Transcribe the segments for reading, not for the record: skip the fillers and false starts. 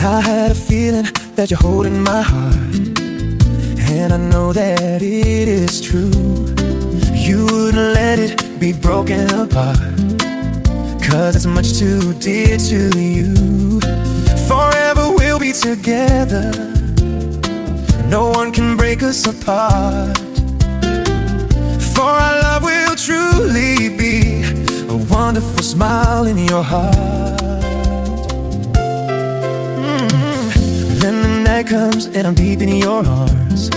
I had a feeling that you're holding my heart, and I know that it is true. You wouldn't let it be broken apart, 'cause it's much too dear to you. Forever we'll be together, no one can break us apart. For our love will truly be a wonderful smile in your heart. Then the night comes and I'm deep in your arms.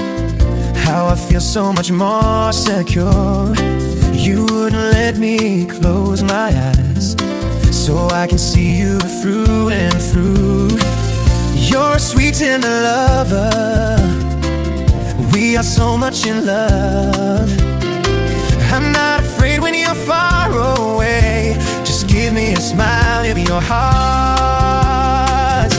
How I feel so much more secure. You wouldn't let me close my eyes, so I can see you through and through. You're a sweet tender lover, we are so much in love. I'm not afraid when you're far away, just give me a smile in your heart.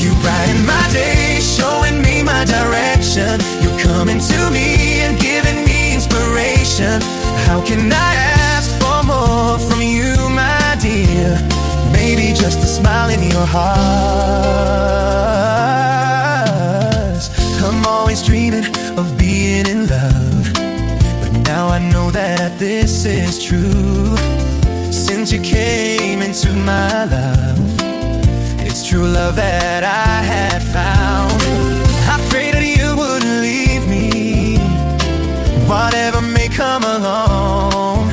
You brighten my day, showing me my direction. You're coming to me and giving me inspiration. How can I ask for more from you, my dear? Maybe just a smile in your heart. I'm always dreaming of being in love, but now I know that this is true. Since you came into my love, it's true love that I had found. I pray that you wouldn't leave me, whatever may come along.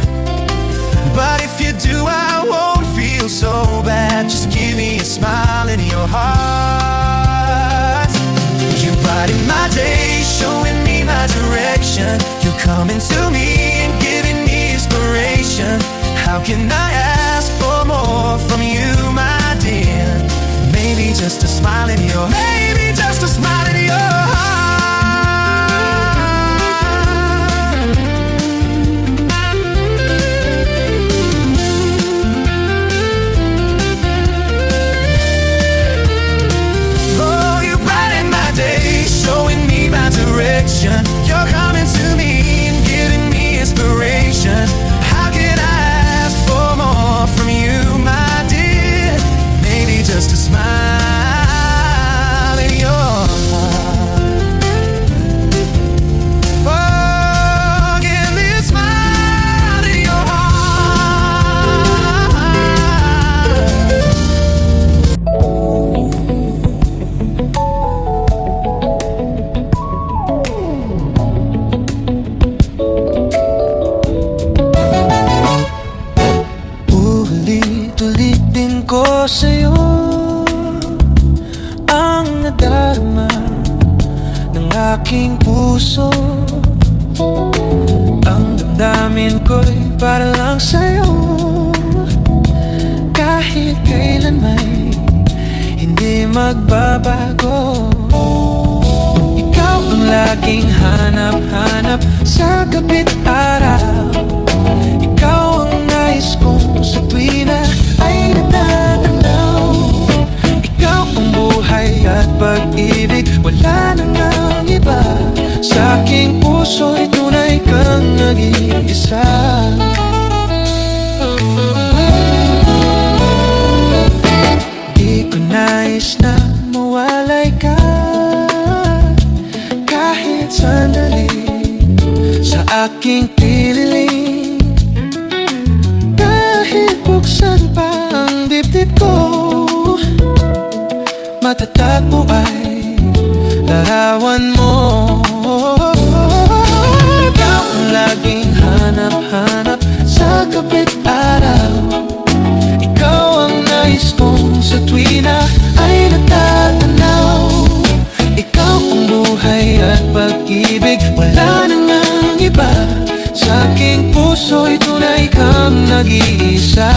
But if you do, I won't feel so bad. Just give me a smile in your heart. You brighten my day, showing me my direction. You're coming to me and giving me inspiration. How can I ask for more from you, my dear? Maybe just a smile in your heart. Maybe just a smile in your heart. Oh, you brighten my day, showing me my direction. You're coming to me and giving me inspiration. How can I ask for more from you, my dear? Maybe just a smile in your heart. Oh, give me a smile in your heart. Ulit-ulitin ko sa'yo ang nadarama ng aking puso. Ang damdamin ko'y para lang sa'yo, kahit kailan may hindi magbabago. Ikaw ang laging hanap-hanap sa gabi't araw. Ikaw ang nais kong sa tuwi na ay natatanaw. Ikaw ang buhay at pag-ibig, wala nang ang iba. Sa aking puso'y tunay kang nag-iisa. Di ko nais na mawalay ka kahit sandali sa aking pililing. Kahit buksan pa ang dibdib ko, matatag mo ay larawan mo. Ikaw ang laging hanap-hanap sa gabi't araw. Ikaw ang nais kong sa tuwi na ay natatanaw. Ikaw ang buhay at pag-ibig, wala nang ang iba. Sa aking puso'y tunay kang nag-iisa.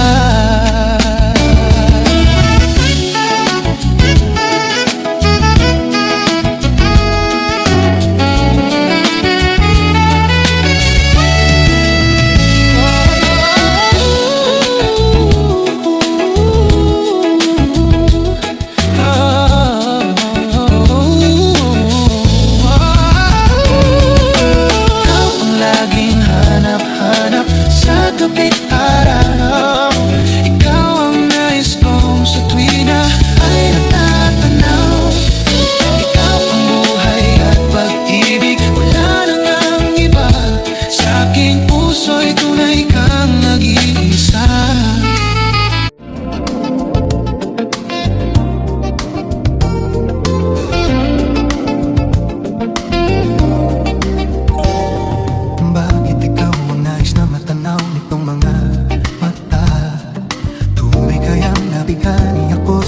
Ikaw ang laging hanap-hanap sa gabi't araw.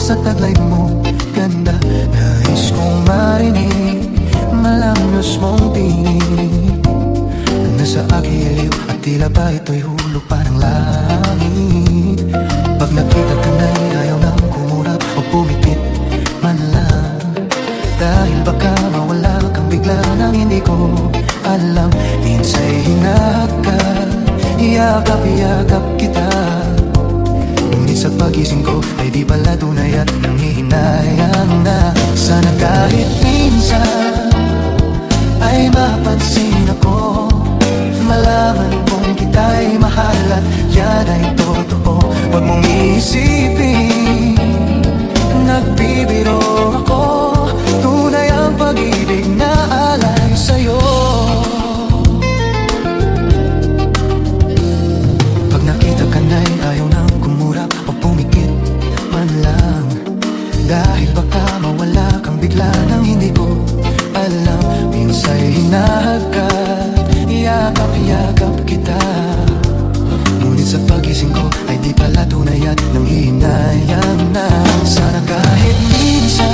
sa taglay mo ganda. Nais kong marinig malangos mong tinig nasa aking iliw at tila ba ito'y hulog pa ng langit. Pag nakita ka na'y ayaw nang kumurap o pumikit man lang, dahil baka mawala kang bigla nang hindi ko alam. Minsa'y hinahagkat, yakap-yakap kita, ngunit sa pagising ko ay di pala tunay at nanghihinayang na. Sana kahit minsan ay mapansin ako, malaman kung kita'y mahal at yan ay totoo. Huwag mong iisipin nagbibiro ako, tunay ang pag-ibig na alay sa'yo. Pag nakita ka na'y ayaw nang kumurap o pumikit man lang, dahil baka mawala kang bigla nang hindi ko alam. Minsa'y hinahagkat, yakap-yakap kita, ngunit sa pagising ko ay di pala tunay at nanghihinayang na. Sana kahit minsan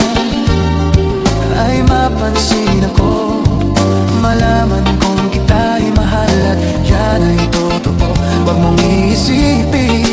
ay mapansin ako, malaman kung kita'y mahal at yan ay totoo. Huwag mong iisipin